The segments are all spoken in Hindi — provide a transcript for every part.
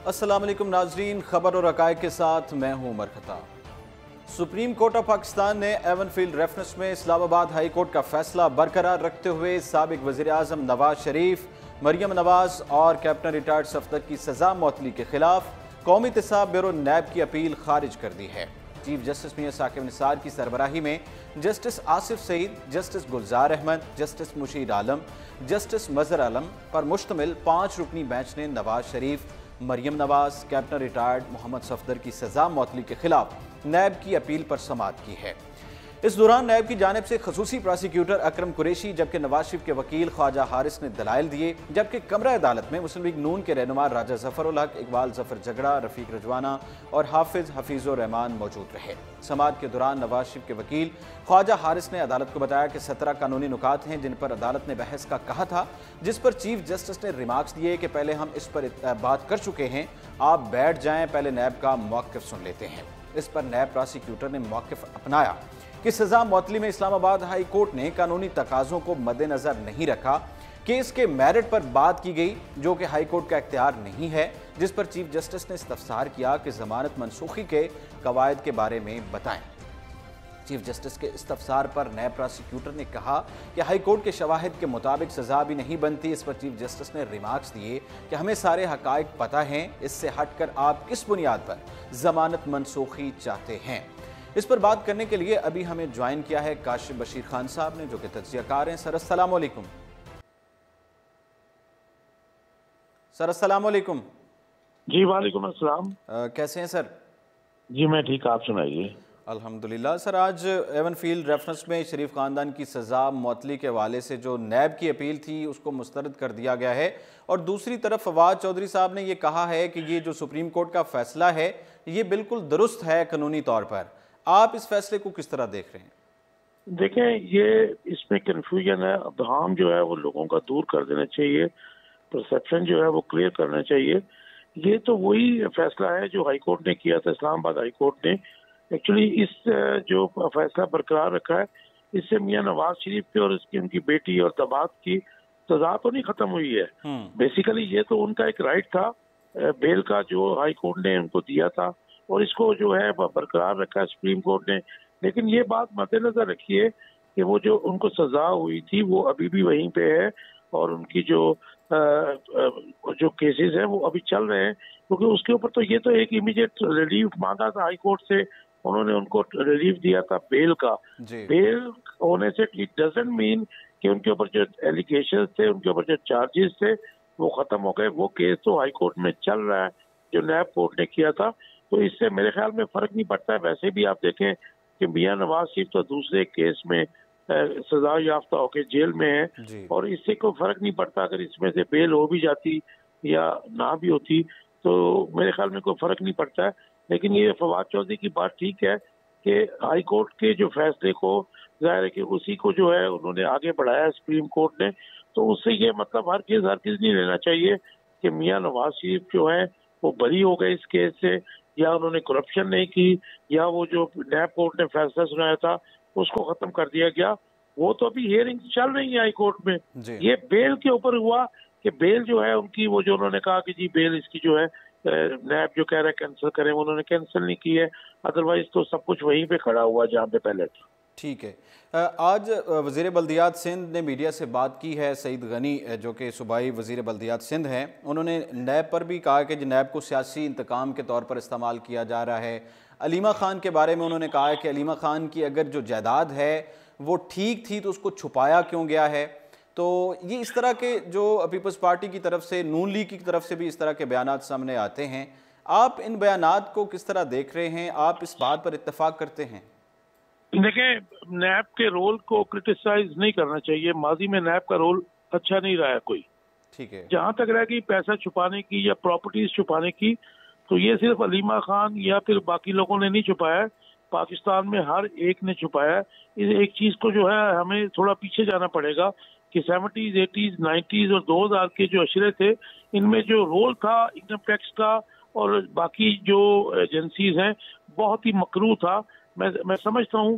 अस्सलाम वालेकुम नाजरीन, खबर और हक़ाइक़ के साथ मैं हूं Umar Khatab. Supreme court of Pakistan ने एवन फील्ड रेफरेंस में इस्लामाबाद हाई कोर्ट का फैसला बरकरार रखते हुए साबिक वज़ीर आज़म नवाज शरीफ, मरियम नवाज और कैप्टन रिटायर्ड सफदर की सज़ा मुअत्तली के खिलाफ कौमी एहतसाब ब्यूरो NAB की अपील खारिज कर दी है। चीफ जस्टिस मियां साकिब निसार की सरबराही में जस्टिस आसिफ सईद, जस्टिस गुलजार अहमद, जस्टिस मुशीर आलम, जस्टिस मजहर आलम पर मुश्तमिल 5 रुकनी बेंच ने नवाज शरीफ, मरियम नवाज, कैप्टन रिटायर्ड मोहम्मद सफदर की सज़ा मुअत्तली के खिलाफ NAB की अपील पर समाअत की है। इस दौरान NAB की जानिब से खसूसी प्रोसिक्यूटर अकरम कुरैशी जबकि नवाज शरीफ के वकील ख्वाजा हारिस ने दलाइल दिए, जबकि कमरा अदालत में मुस्लिम लीग नून के रहनुमा राजा जफर उल हक, इकबाल जफर झगड़ा, रफीक रजवाना और हाफिज हफीजुर रहमान मौजूद रहे। समाअत के दौरान नवाज शरीफ के वकील ख्वाजा हारिस ने अदालत को बताया कि 17 कानूनी नुकात हैं जिन पर अदालत ने बहस का कहा था, जिस पर चीफ जस्टिस ने रिमार्क्स दिए कि पहले हम इस पर बात कर चुके हैं, आप बैठ जाएं, पहले NAB का मौक़िफ़ सुन लेते हैं। इस पर NAB प्रोसिक्यूटर ने मौक़िफ़ अपनाया कि सज़ा मुअत्तली में इस्लामाबाद हाई कोर्ट ने कानूनी तकाज़ों को मद्देनज़र नहीं रखा। केस के मेरिट पर बात की गई जो कि हाई कोर्ट का इख्तियार नहीं है, जिस पर चीफ जस्टिस ने इस्तफसार किया कि ज़मानत मनसूखी के कवायद के बारे में बताएं। चीफ जस्टिस के इस्तफसार पर NAB प्रोसिक्यूटर ने कहा कि हाई कोर्ट के शवाहिद के मुताबिक सज़ा भी नहीं बनती। इस पर चीफ जस्टिस ने रिमार्क्स दिए कि हमें सारे हक़ाइक़ पता हैं, इससे हटकर आप किस बुनियाद पर ज़मानत मनसूखी चाहते हैं। इस पर बात करने के लिए अभी हमें ज्वाइन किया है काशिफ बशीर खान साहब ने, जो कि तज्ज़ियाकार हैं। सर अस्सलाम वालेकुम। सर अस्सलाम वालेकुम। जी वालेकुम अस्सलाम। कैसे हैं सर? जी मैं ठीक, आप सुनाइए। अल्हम्दुलिल्लाह। सर आज एवन फील्ड रेफरेंस में शरीफ खानदान की सज़ा मुअत्तली के हवाले से जो NAB की अपील थी उसको मुस्तरद कर दिया गया है, और दूसरी तरफ फवाद चौधरी साहब ने ये कहा है कि ये जो सुप्रीम कोर्ट का फैसला है ये बिल्कुल दुरुस्त है कानूनी तौर पर। आप इस फैसले को किस तरह देख रहे हैं? देखें, ये इसमें कंफ्यूजन है, अबहम जो है वो लोगों का दूर कर देना चाहिए, परसेप्शन जो है वो क्लियर करना चाहिए। ये तो वही फैसला है जो हाई कोर्ट ने किया था, इस्लामाबाद हाई कोर्ट ने। एक्चुअली इस जो फैसला बरकरार रखा है, इससे मियां नवाज शरीफ के और इसकी उनकी बेटी और दमाद की सजा तो नहीं खत्म हुई है। बेसिकली ये तो उनका एक राइट था बेल का जो हाई कोर्ट ने उनको दिया था, और इसको जो है बरकरार रखा है सुप्रीम कोर्ट ने। लेकिन ये बात मद्देनजर रखिए कि वो जो उनको सजा हुई थी वो अभी भी वहीं पे है, और उनकी जो केसेस हैं वो अभी चल रहे हैं, क्योंकि उसके ऊपर तो ये तो एक इमीडिएट रिलीफ मांगा था हाई कोर्ट से, उन्होंने उनको रिलीफ दिया था बेल का। बेल होने से इट डजंट मीन कि उनके ऊपर जो एलिगेशंस थे, उनके ऊपर जो चार्जेस थे वो खत्म हो गए। वो केस तो हाई कोर्ट में चल रहा है जो NAB कोर्ट ने किया था, तो इससे मेरे ख्याल में फर्क नहीं पड़ता है। वैसे भी आप देखें कि मियां नवाज शरीफ तो दूसरे केस में सजा याफ्ता होकर जेल में है, और इससे कोई फर्क नहीं पड़ता अगर इसमें से बेल हो भी जाती या ना भी होती, तो मेरे ख्याल में कोई फर्क नहीं पड़ता है। लेकिन ये फवाद चौधरी की बात ठीक है कि हाई कोर्ट के जो फैसले को जाहिर है कि उसी को जो है उन्होंने आगे बढ़ाया सुप्रीम कोर्ट ने, तो उससे ये मतलब हर चीज नहीं लेना चाहिए कि मियां नवाज शरीफ जो है वो बरी हो गए इस केस से, या उन्होंने करप्शन नहीं की, या वो जो NAB कोर्ट ने फैसला सुनाया था उसको खत्म कर दिया गया। वो तो अभी हियरिंग चल रही है हाई कोर्ट में। ये बेल के ऊपर हुआ कि बेल जो है उनकी, वो जो उन्होंने कहा कि जी बेल इसकी जो है NAB जो कह रहा है कैंसिल करें, उन्होंने कैंसिल नहीं की है, अदरवाइज तो सब कुछ वहीं पे खड़ा हुआ जहाँ पे पहले था। ठीक है। आज वज़ीर बल्दियात सिंध ने मीडिया से बात की है, सईद गनी जो कि सूबाई वज़ीर बल्दियात सिंध हैं, उन्होंने NAB पर भी कहा कि NAB को सियासी इंतकाम के तौर पर इस्तेमाल किया जा रहा है। अलीमा खान के बारे में उन्होंने कहा है कि अलीमा खान की अगर जो जायदाद है वो ठीक थी तो उसको छुपाया क्यों गया है। तो ये इस तरह के जो पीपल्स पार्टी की तरफ से, नून लीग की तरफ से भी इस तरह के बयानात सामने आते हैं। आप इन बयानात को किस तरह देख रहे हैं? आप इस बात पर इत्तेफाक करते हैं? देखें, NAB के रोल को क्रिटिसाइज नहीं करना चाहिए। माजी में NAB का रोल अच्छा नहीं रहा है कोई। ठीक है। जहां तक रह गई पैसा छुपाने की या प्रॉपर्टीज छुपाने की, तो ये सिर्फ अलीमा खान या फिर बाकी लोगों ने नहीं छुपाया, पाकिस्तान में हर एक ने छुपाया। इस एक चीज को जो है हमें थोड़ा पीछे जाना पड़ेगा कि 70s, 80s, 90s और 2000 के जो अशरे थे, इनमें जो रोल था इनकम टैक्स का और बाकी जो एजेंसीज हैं बहुत ही मकरू था। मैं समझता हूँ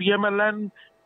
PMLN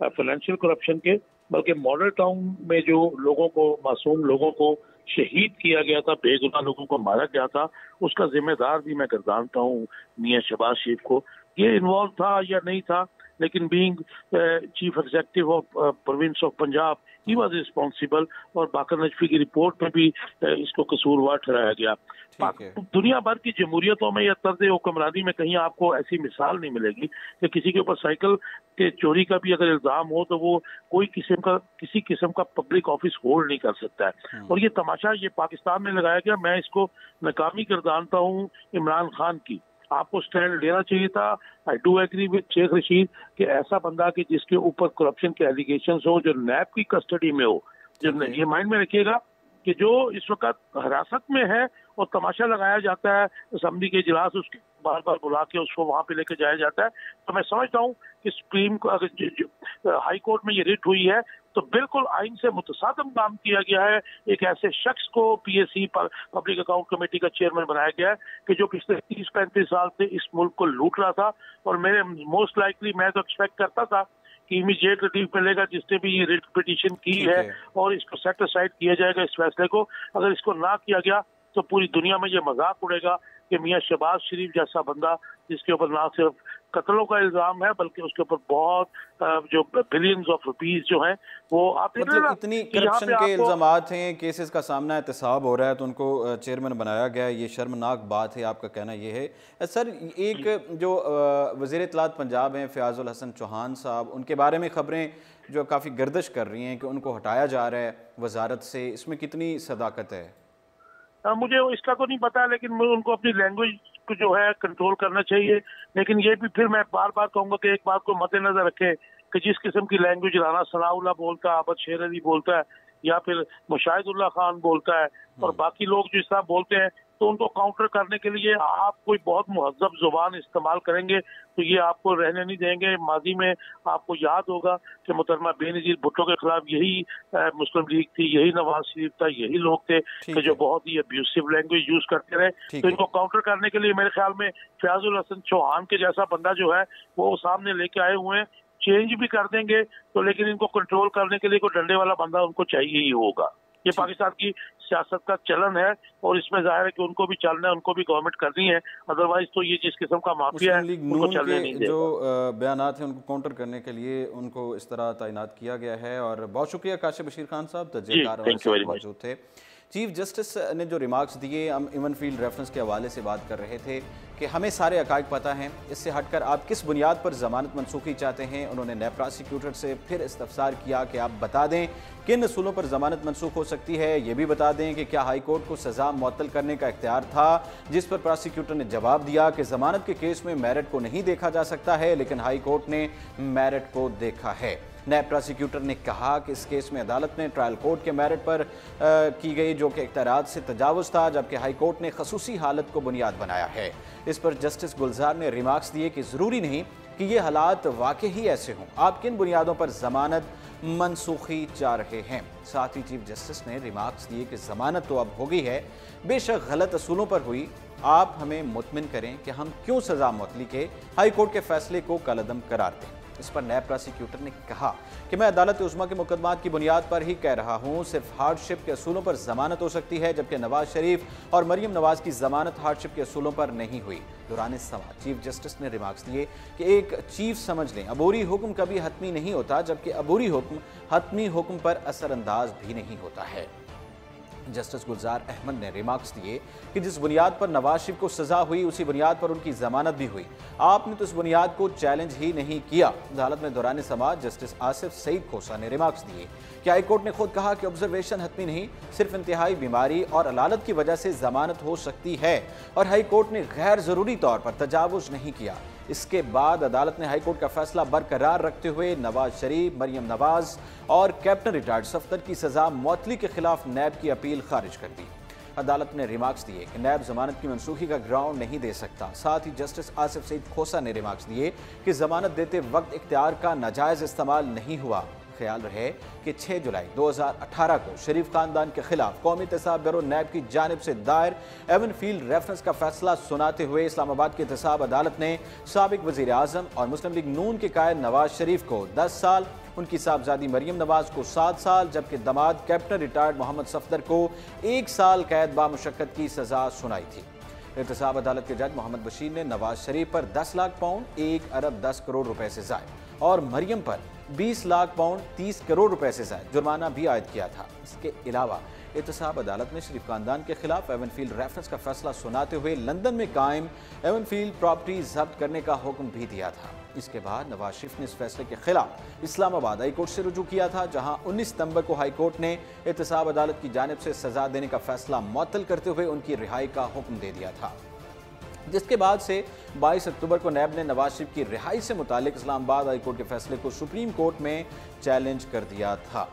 फाइनेंशियल करप्शन के, बल्कि मॉडल टाउन में जो लोगों को, मासूम लोगों को शहीद किया गया था, बेगुनाह लोगों को मारा गया था, उसका जिम्मेदार भी मैं गर्दानता हूँ मियां शहबाजशरीफ को। ये इन्वॉल्व था या नहीं था, लेकिन being chief executive of province of Punjab he was responsible, और बाकर नजफी की रिपोर्ट में भी इसको कसूरवार ठहराया गया। दुनिया भर की जमहूरियतों में या तर्ज हुक्मरानी में कहीं आपको ऐसी मिसाल नहीं मिलेगी कि किसी के ऊपर साइकिल के चोरी का भी अगर इल्जाम हो तो वो कोई किसी किस्म का पब्लिक ऑफिस होल्ड नहीं कर सकता है। और ये तमाशा ये पाकिस्तान में लगाया गया, मैं इसको नाकामी गर्दानता हूँ इमरान खान की। आपको स्टैंड लेना चाहिए था। I do agree with Sheikh Rashid कि ऐसा बंदा कि जिसके ऊपर करप्शन के एलिगेशंस हो, जो नैब की कस्टडी में हो, जो ये माइंड में रखिएगा कि जो इस वक्त हिरासत में है और तमाशा लगाया जाता है असेंबली के इजलास, उसके बार बार बुला के उसको वहां पे लेके जाया जाता है। तो मैं समझता हूँ कि सुप्रीम को अगर हाई कोर्ट में ये रिट हुई है तो बिल्कुल आइन से मुतसादम काम किया गया है। एक ऐसे शख्स को PSC पब्लिक अकाउंट कमेटी का चेयरमैन बनाया गया है कि जो पिछले 30-35 साल से इस मुल्क को लूट रहा था। और मेरे मोस्ट लाइकली मैं तो एक्सपेक्ट करता था कि इमीडिएट रिलीफ मिलेगा जिसने भी ये रिट पिटीशन की है और इसको सेट असाइड किया जाएगा इस फैसले को। अगर इसको ना किया गया तो पूरी दुनिया में ये मजाक उड़ेगा कि मियां शहबाजशरीफ जैसा बंदा, जिसके ऊपर ना सिर्फ कत्लों का इल्जाम है बल्कि उसके ऊपर बहुत जो बिलियंस ऑफ रुपीस जो हैं वो आप मतलब इतनी करप्शन के इल्जामात हैं, केसेस का सामना एहतसाब हो रहा है तो उनको चेयरमैन बनाया गया, ये शर्मनाक बात है। आपका कहना ये है सर। एक जो वज़ीर इत्तलात पंजाब हैं फ़याज़ुल हसन चौहान साहब, उनके बारे में खबरें जो काफ़ी गर्दिश कर रही हैं कि उनको हटाया जा रहा है वजारत से, इसमें कितनी सदाकत है? मुझे इसका तो नहीं पता, लेकिन उनको अपनी लैंग्वेज को जो है कंट्रोल करना चाहिए। लेकिन ये भी फिर मैं बार बार कहूंगा कि एक बात को मद्देनजर रखें कि जिस किस्म की लैंग्वेज राना सनाउल्लाह बोलता है, आबद शेर अली बोलता है या फिर मुशाहिदुल्लाह खान बोलता है और बाकी लोग जो इस तरह बोलते हैं, तो उनको काउंटर करने के लिए आप कोई बहुत मुहज़्ज़ब ज़ुबान इस्तेमाल करेंगे तो ये आपको रहने नहीं देंगे। माजी में आपको याद होगा कि मोहतरमा बेनज़ीर भुट्टो के खिलाफ यही मुस्लिम लीग थी, यही नवाज शरीफ था, यही लोग थे कि जो बहुत ही अब्यूसिव लैंग्वेज यूज करते रहे। तो इनको काउंटर करने के लिए मेरे ख्याल में फ़याज़ुल हसन चौहान के जैसा बंदा जो है वो सामने लेके आए हुए हैं। चेंज भी कर देंगे तो लेकिन इनको कंट्रोल करने के लिए कोई डंडे वाला बंदा उनको चाहिए ही होगा। ये पाकिस्तान की सियासत का चलन है और इसमें जाहिर है कि उनको भी चलना है, उनको भी गवर्नमेंट करनी है। अदरवाइज तो ये जिस किस्म का माफिया है उनको चलने नहीं देगा। जो बयानात हैं उनको काउंटर करने के लिए उनको इस तरह तैनात किया गया है। और बहुत शुक्रिया काशिफ बशीर खान साहब, तजज़ियाकार मौजूद थे। चीफ जस्टिस ने जो रिमार्क्स दिए, हम इवन फील्ड रेफरेंस के हवाले से बात कर रहे थे कि हमें सारे हक़ाइक़ पता हैं, इससे हटकर आप किस बुनियाद पर ज़मानत मनसूखी चाहते हैं। उन्होंने नैब प्रोसिक्यूटर से फिर इस्तफसार किया कि आप बता दें किन असूलों पर ज़मानत मनसूख हो सकती है। ये भी बता दें कि क्या हाई कोर्ट को सज़ा मुअत्तल करने का इख्तियार था, जिस पर प्रोसिक्यूटर ने जवाब दिया कि ज़मानत के केस में मेरिट को नहीं देखा जा सकता है, लेकिन हाई कोर्ट ने मेरिट को देखा है। नैब प्रोसिक्यूटर ने कहा कि इस केस में अदालत ने ट्रायल कोर्ट के मेरिट पर की गई जो कि इख्तियारात से तजावुज़ था, जबकि हाई कोर्ट ने खसूसी हालत को बुनियाद बनाया है। इस पर जस्टिस गुलजार ने रिमार्क्स दिए कि ज़रूरी नहीं कि ये हालात वाकई ही ऐसे हों, आप किन बुनियादों पर ज़मानत मनसूखी चाह रहे हैं। साथ ही चीफ जस्टिस ने रिमार्क्स दिए कि ज़मानत तो अब हो गई है, बेशक गलत असूलों पर हुई, आप हमें मुतमिन करें कि हम क्यों सज़ा मुअत्तली के हाई कोर्ट के फैसले को कलअदम करार दें। इस पर नैब प्रोसिक्यूटर ने कहा कि मैं अदालत उज़्मा के मुकदमात की बुनियाद पर ही कह रहा हूँ, सिर्फ हार्डशिप के असूलों पर ज़मानत हो सकती है, जबकि नवाज शरीफ और मरियम नवाज की ज़मानत हार्डशिप के असूलों पर नहीं हुई। दौरान समाअत चीफ जस्टिस ने रिमार्क्स दिए कि एक चीफ समझ लें, अबूरी हुक्म कभी हतमी नहीं होता, जबकि अबूरी हुक्म हतमी हुक्म पर असरअंदाज भी नहीं होता है। जस्टिस गुलजार अहमद ने रिमार्क्स दिए कि जिस बुनियाद पर नवाज शरीफ को सजा हुई उसी बुनियाद पर उनकी जमानत भी हुई, आपने तो इस बुनियाद को चैलेंज ही नहीं किया। अदालत में दौरान समाअत जस्टिस आसिफ सईद खोसा ने रिमार्क्स दिए कि हाई कोर्ट ने खुद कहा कि ऑब्जर्वेशन हतमी नहीं, सिर्फ इंतहाई बीमारी और अलालत की वजह से जमानत हो सकती है और हाई कोर्ट ने गैर जरूरी तौर पर तजावुज नहीं किया। इसके बाद अदालत ने हाई कोर्ट का फैसला बरकरार रखते हुए नवाज शरीफ, मरियम नवाज और कैप्टन रिटायर्ड सफदर की सजा मुअत्तली के खिलाफ नैब की अपील खारिज कर दी। अदालत ने रिमार्क्स दिए कि नैब जमानत की मनसूखी का ग्राउंड नहीं दे सकता। साथ ही जस्टिस आसिफ सईद खोसा ने रिमार्क्स दिए कि जमानत देते वक्त इख्तियार का नाजायज इस्तेमाल नहीं हुआ, ख्याल रहे कि 6 जुलाई 2018 को शरीफ खानदान के खिलाफ कौमी एहतसाब ब्यूरो NAB की जानिब से दायर एवन फील्ड रेफरेंस का फैसला सुनाते हुए इस्लामाबाद की एहतसाब अदालत ने साबिक वज़ीर आज़म और मुस्लिम लीग नून के कायद नवाज शरीफ को 10 साल, उनकी साहबजादी मरियम नवाज को 7 साल, जबकि दमाद कैप्टन रिटायर्ड मोहम्मद सफदर को 1 साल कैद बामुशक्कत की सजा सुनाई थी। एहतसाब अदालत के जज मोहम्मद बशीर ने नवाज शरीफ पर 10 लाख पाउंड 1 अरब 10 करोड़ रुपए से ज़ायद और मरियम पर 20 लाख पाउंड 30 करोड़ रुपए से ज़ायद जुर्माना भी आयद किया था। इसके अलावा एहतसाब अदालत ने शरीफ खानदान के खिलाफ एवन फील्ड रेफरेंस का फैसला सुनाते हुए लंदन में कायम एवन फील्ड प्रॉपर्टी जब्त करने का हुक्म भी दिया था। इसके बाद नवाज शरीफ ने इस फैसले के खिलाफ इस्लामाबाद हाई कोर्ट से रुजू किया था, जहां 19 सितंबर को हाई कोर्ट ने एहतसाब अदालत की जानिब से सजा देने का फैसला मुअत्तल करते हुए उनकी रिहाई का हुक्म दे दिया था, जिसके बाद से 22 अक्टूबर को NAB ने नवाज शरीफ की रिहाई से मुतालिक इस्लामाबाद हाई कोर्ट के फैसले को सुप्रीम कोर्ट में चैलेंज कर दिया था।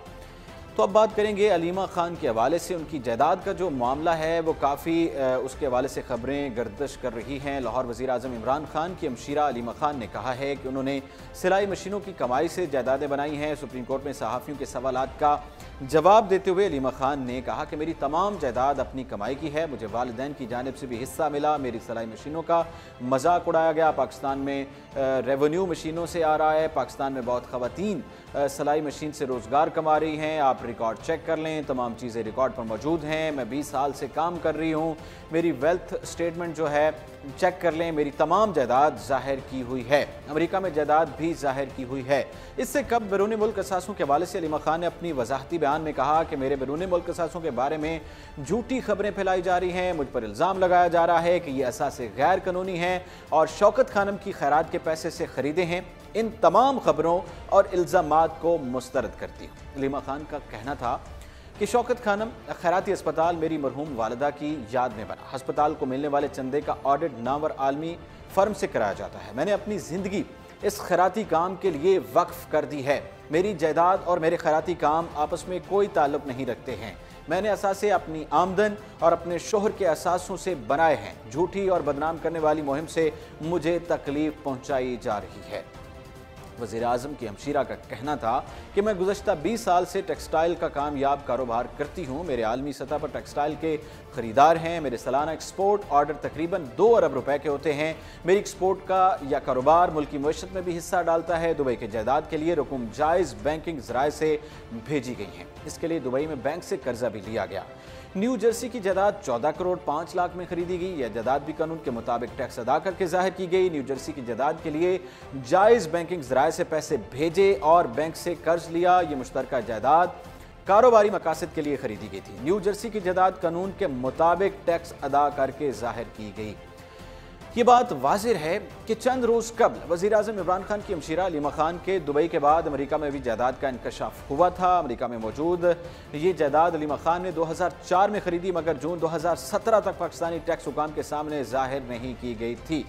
तो अब बात करेंगे अलीमा खान के हवाले से। उनकी जायदाद का जो मामला है वो काफ़ी उसके हवाले से खबरें गर्दिश कर रही हैं। लाहौर वज़ीर आज़म इमरान खान की हमशीरा अलीमा खान ने कहा है कि उन्होंने सिलाई मशीनों की कमाई से जायदादें बनाई हैं। सुप्रीम कोर्ट में सहाफ़ियों के सवालात का जवाब देते हुए अलीमा खान ने कहा कि मेरी तमाम जायदाद अपनी कमाई की है, मुझे वालिदैन की जानिब से भी हिस्सा मिला, मेरी सिलाई मशीनों का मजाक उड़ाया गया। पाकिस्तान में रेवेन्यू मशीनों से आ रहा है, पाकिस्तान में बहुत ख़वातीन सिलाई मशीन से रोज़गार कमा रही हैं। आप रिकॉर्ड चेक कर लें, तमाम चीज़ें रिकॉर्ड पर मौजूद हैं। मैं 20 साल से काम कर रही हूँ, मेरी वेल्थ स्टेटमेंट जो है चेक कर लें, मेरी तमाम जायदाद ज़ाहिर की हुई है। अमेरिका में जायदाद भी ज़ाहिर की हुई है। इससे कब बैरून मुल्क असासों के हवाले से अलीमा खान ने अपनी वजाहती बयान में कहा कि मेरे बैरून मुल्क असासों के बारे में झूठी खबरें फैलाई जा रही हैं, मुझ पर इल्ज़ाम लगाया जा रहा है कि ये असासे गैर कानूनी हैं और शौकत खानम की खैरात के पैसे से ख़रीदे हैं। इन तमाम खबरों और इल्ज़ामात को मुस्तरद करती हूँ। अलीमा खान का कहना था कि शौकत खानम खैराती अस्पताल मेरी मरहूम वालिदा की याद में बना। अस्पताल को मिलने वाले चंदे का ऑडिट नामवर आलमी फर्म से कराया जाता है। मैंने अपनी ज़िंदगी इस खैराती काम के लिए वक्फ कर दी है। मेरी जायदाद और मेरे खैराती काम आपस में कोई ताल्लुक़ नहीं रखते हैं। मैंने असासे अपनी आमदन और अपने शोहर के असासों से बनाए हैं। झूठी और बदनाम करने वाली मुहिम से मुझे तकलीफ पहुँचाई जा रही है। वज़ीर आज़म की हमशीरा का कहना था कि मैं गुज़श्ता 20 साल से टेक्सटाइल का कामयाब कारोबार करती हूँ। मेरे आलमी सतह पर टेक्सटाइल के ख़रीदार हैं। मेरे सालाना एक्सपोर्ट ऑर्डर तकरीबन 2 अरब रुपए के होते हैं। मेरी एक्सपोर्ट का या कारोबार मुल्की मईशत में भी हिस्सा डालता है। दुबई के जायदाद के लिए रकूम जायज़ बैंकिंग ज़राए से भेजी गई हैं। इसके लिए दुबई में बैंक से कर्जा भी लिया गया। न्यू जर्सी की जायदाद 14 करोड़ 5 लाख में खरीदी गई। यह जायदाद भी कानून के मुताबिक टैक्स अदा करके जाहिर की गई। न्यू जर्सी की जायदाद के लिए जायज़ बैंकिंग ज़राए से पैसे भेजे और बैंक से कर्ज लिया। ये मुश्तरका जायदाद कारोबारी मकासद के लिए खरीदी गई थी। न्यू जर्सी की जायदाद कानून के मुताबिक टैक्स अदा करके जाहिर की गई। ये बात वाज़िह है कि चंद रोज़ कबल वज़ीर आज़म इमरान खान की हमशीरा अलीमा खान के दुबई के बाद अमेरिका में भी जायदाद का इंकशाफ हुआ था। अमेरिका में मौजूद ये जायदाद अलीमा खान ने 2004 में खरीदी, मगर जून 2017 तक पाकिस्तानी टैक्स हुकाम के सामने जाहिर नहीं की गई थी।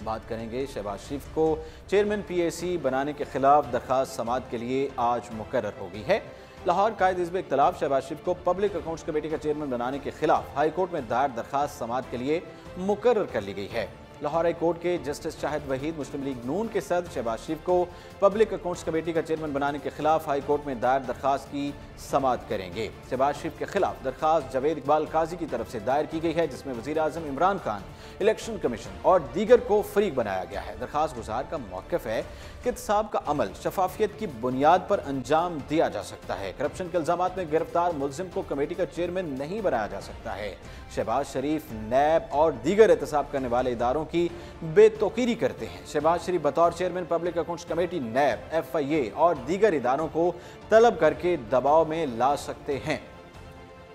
बात करेंगे शहबाजशरीफ को चेयरमैन PAC बनाने के खिलाफ दरख्वास्त समाअत के लिए आज मुकर्रर हो गई है। लाहौर कायद हिज़्ब इख्तिलाफ शहबाजशरीफ को पब्लिक अकाउंट्स कमेटी का चेयरमैन बनाने के खिलाफ हाई कोर्ट में दायर दरख्वास्त समाअत के लिए मुकर्रर कर ली गई है। लाहौर हाई कोर्ट के जस्टिस शाहिद वहीद मुस्लिम लीग नून के सदर शहबाजशरीफ को पब्लिक अकाउंट्स कमेटी का चेयरमैन बनाने के खिलाफ हाई कोर्ट में दायर दरख्वास्त की समाअत करेंगे। शहबाजशरीफ के खिलाफ दरख्वास्त जावेद इकबाल काजी की तरफ से दायर की गई है, जिसमें वज़ीर आज़म इमरान खान, इलेक्शन कमीशन और दीगर को फरीक बनाया गया है। दरख्वास्त गुजार का मौक़िफ़ है कि एहतसाब का अमल शफाफियत की बुनियाद पर अंजाम दिया जा सकता है। करप्शन के इल्ज़ामात में गिरफ्तार मुलजिम को कमेटी का चेयरमैन नहीं बनाया जा सकता है। शहबाजशरीफ NAB और दीगर एहतसाब करने वाले इदारों की बेतौकीरी करते हैं। शहबाजशरीफ बतौर chairman public accounts committee NAB, FIA और दीगर इदारों को तलब करके दबाव में ला सकते हैं।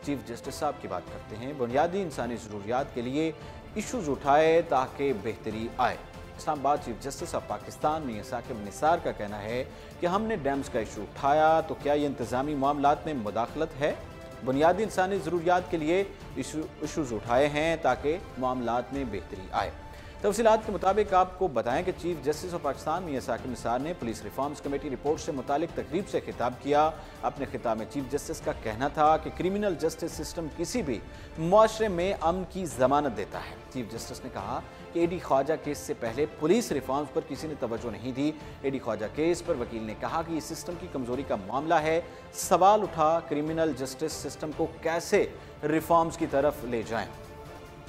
चीफ जस्टिस साहब की बात करते हैं, बुनियादी इंसानी ज़रूरियात के लिए इशूज़ उठाए ताकि बेहतरी आए। Islamabad chief justice of Pakistan में साकिब निसार का कहना है कि हमने डैम्स का इशू उठाया तो क्या ये इंतज़ामी मामलात में मुदाखलत है? बुनियादी इंसानी ज़रूरियात के लिए इशूज़ उठाए हैं ताकि मामलात में बेहतरी आए। तफसीलात के मुताबिक आपको बताएं कि चीफ जस्टिस ऑफ पाकिस्तान मियां साकिब निसार ने पुलिस रिफॉर्म्स कमेटी रिपोर्ट से मुतालिक तकरीब से खिताब किया। अपने खिताब में चीफ जस्टिस का कहना था कि क्रिमिनल जस्टिस सिस्टम किसी भी मुआशरे में अमन की जमानत देता है। चीफ जस्टिस ने कहा कि एडी ख्वाजा केस से पहले पुलिस रिफॉर्म्स पर किसी ने तवज्जो नहीं दी। एडी ख्वाजा केस पर वकील ने कहा कि ये सिस्टम की कमजोरी का मामला है। सवाल उठा क्रिमिनल जस्टिस सिस्टम को कैसे रिफॉर्म्स की तरफ ले जाएं।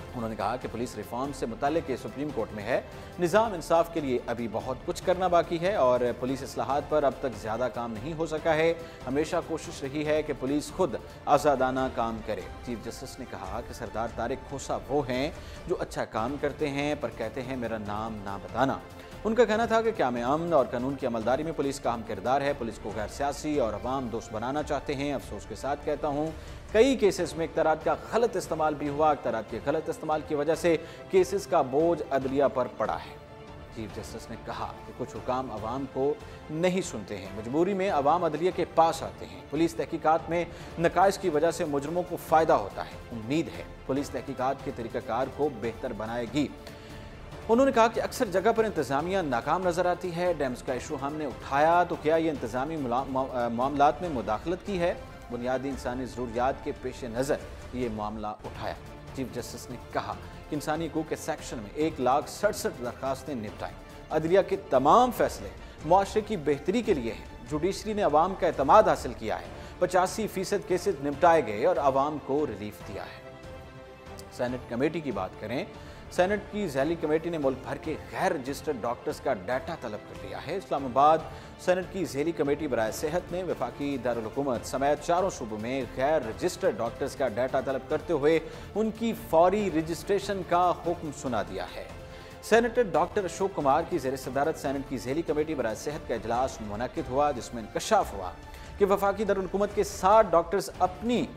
उन्होंने कहा कि पुलिस रिफॉर्म से मुताल्लिक के सुप्रीम कोर्ट में है। निज़ाम इंसाफ के लिए अभी बहुत कुछ करना बाकी है और पुलिस इस्लाहात पर अब तक ज़्यादा काम नहीं हो सका है। हमेशा कोशिश रही है कि पुलिस खुद आज़ादाना काम करे। चीफ जस्टिस ने कहा कि सरदार तारिक खोसा वो हैं जो अच्छा काम करते हैं पर कहते हैं मेरा नाम ना बताना। उनका कहना था कि क़याम अमन और कानून की अमलदारी में पुलिस का अहम किरदार है। पुलिस को गैर सियासी और अवाम दोस्त बनाना चाहते हैं। अफसोस के साथ कहता हूँ कई केसेस में इख्तियारात का गलत इस्तेमाल भी हुआ। इख्तियारात के गलत इस्तेमाल की वजह से केसेस का बोझ अदलिया पर पड़ा है। चीफ जस्टिस ने कहा कि कुछ हुकाम अवाम को नहीं सुनते हैं, मजबूरी में अवाम अदलिया के पास आते हैं। पुलिस तहकीकात में नकाइस की वजह से मुजरमों को फ़ायदा होता है। उम्मीद है पुलिस तहकीकात के तरीक़ाकार को बेहतर बनाएगी। उन्होंने कहा कि अक्सर जगह पर इंतज़ामिया नाकाम नज़र आती है। डैम्स का इशू हमने उठाया तो क्या ये इंतज़ामी मामलात में मुदाखलत की है? बुनियादी इंसानी ज़रूरियात के पेश नज़र ये मामला उठाया। चीफ जस्टिस ने कहा कि इंसानी हकूक़ के सेक्शन में 1,67,000 दरख्वास्तें निपटाई। अदलिया के तमाम फैसले मुआशरे की बेहतरी के लिए हैं। जुडिशरी ने अवाम का एतमाद हासिल किया है। 85% केसेस निपटाए गए और अवाम को रिलीफ दिया है। सेनेट कमेटी की बात करें, सेनेट की ज़ैली कमेटी ने मुल्क भर के गैर रजिस्टर्ड डॉक्टर्स का डाटा तलब कर लिया है। इस्लामाबाद सेनेट की ज़ैली कमेटी बराए सेहत ने वफाकी दारुल हुकूमत समेत 4 सूबों में गैर रजिस्टर्ड डॉक्टर्स का डाटा तलब करते हुए उनकी फौरी रजिस्ट्रेशन का हुक्म सुना दिया है। सेनेटर डॉक्टर अशोक कुमार की ज़ेर सदारत सेनेट की ज़ैली कमेटी बराए सेहत का इजलास मुनक्किद हुआ, जिसमें इंकशाफ हुआ कि वफाकी दारुल हुकूमत के 60 डॉक्टर्स अपनी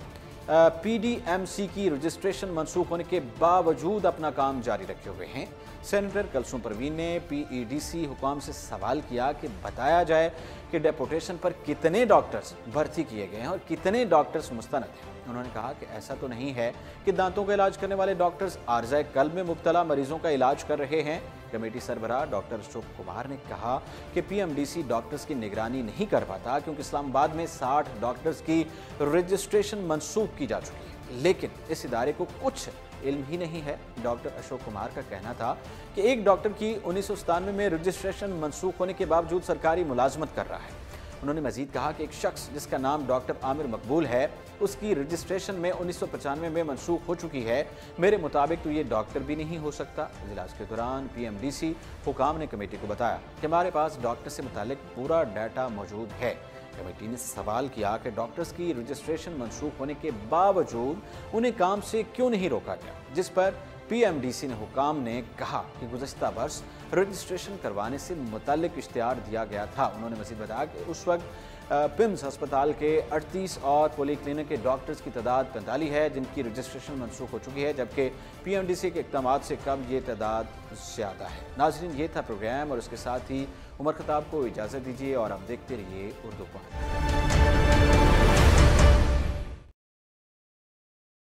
PDMC की रजिस्ट्रेशन मनसूख होने के बावजूद अपना काम जारी रखे हुए हैं। सेनेटर कलसूम परवीन ने PEDC हुकाम से सवाल किया कि बताया जाए कि डेपुटेशन पर कितने डॉक्टर्स भर्ती किए गए हैं और कितने डॉक्टर्स मुस्तनद हैं। उन्होंने कहा कि ऐसा तो नहीं है कि दांतों का इलाज करने वाले डॉक्टर्स आर्ज़ाए कल्ब में मुब्तला मरीजों का इलाज कर रहे हैं। कमेटी सरबराह डॉक्टर अशोक कुमार ने कहा कि PMDC डॉक्टर्स की निगरानी नहीं कर पाता क्योंकि इस्लामाबाद में 60 डॉक्टर्स की रजिस्ट्रेशन मनसूख की जा चुकी है, लेकिन इस इदारे को कुछ इल्म ही नहीं है। डॉक्टर अशोक कुमार का कहना था कि एक डॉक्टर की 1997 में रजिस्ट्रेशन मनसूख होने के बावजूद सरकारी मुलाजमत कर रहा है। उन्होंने मजीद कहा कि एक शख्स जिसका नाम डॉक्टर आमिर मकबूल है उसकी रजिस्ट्रेशन में 1995 में मनसूख हो चुकी है। मेरे मुताबिक तो ये डॉक्टर भी नहीं हो सकता। इजलास के दौरान PMDC हुकाम ने कमेटी को बताया कि हमारे पास डॉक्टर से मुतालिक पूरा डाटा मौजूद है। कमेटी ने सवाल किया कि डॉक्टर्स की रजिस्ट्रेशन मनसूख होने के बावजूद उन्हें काम से क्यों नहीं रोका गया, जिस पर PMDC ने हुकाम ने कहा कि गुज़श्ता वर्ष रजिस्ट्रेशन करवाने से मुताल्लिक इश्तिहार दिया गया था। उन्होंने मज़ीद बताया कि उस वक्त पिम्स अस्पताल के 38 और पोली क्लिनिक के डॉक्टर्स की तादाद 45 है जिनकी रजिस्ट्रेशन मनसूख हो चुकी है, जबकि PMDC के इक़दामात से कम ये तादाद ज़्यादा है। नाज़रीन, ये था प्रोग्राम और इसके साथ ही उमर खताब को इजाज़त दीजिए और आप देखते रहिए उर्दू पॉइंट।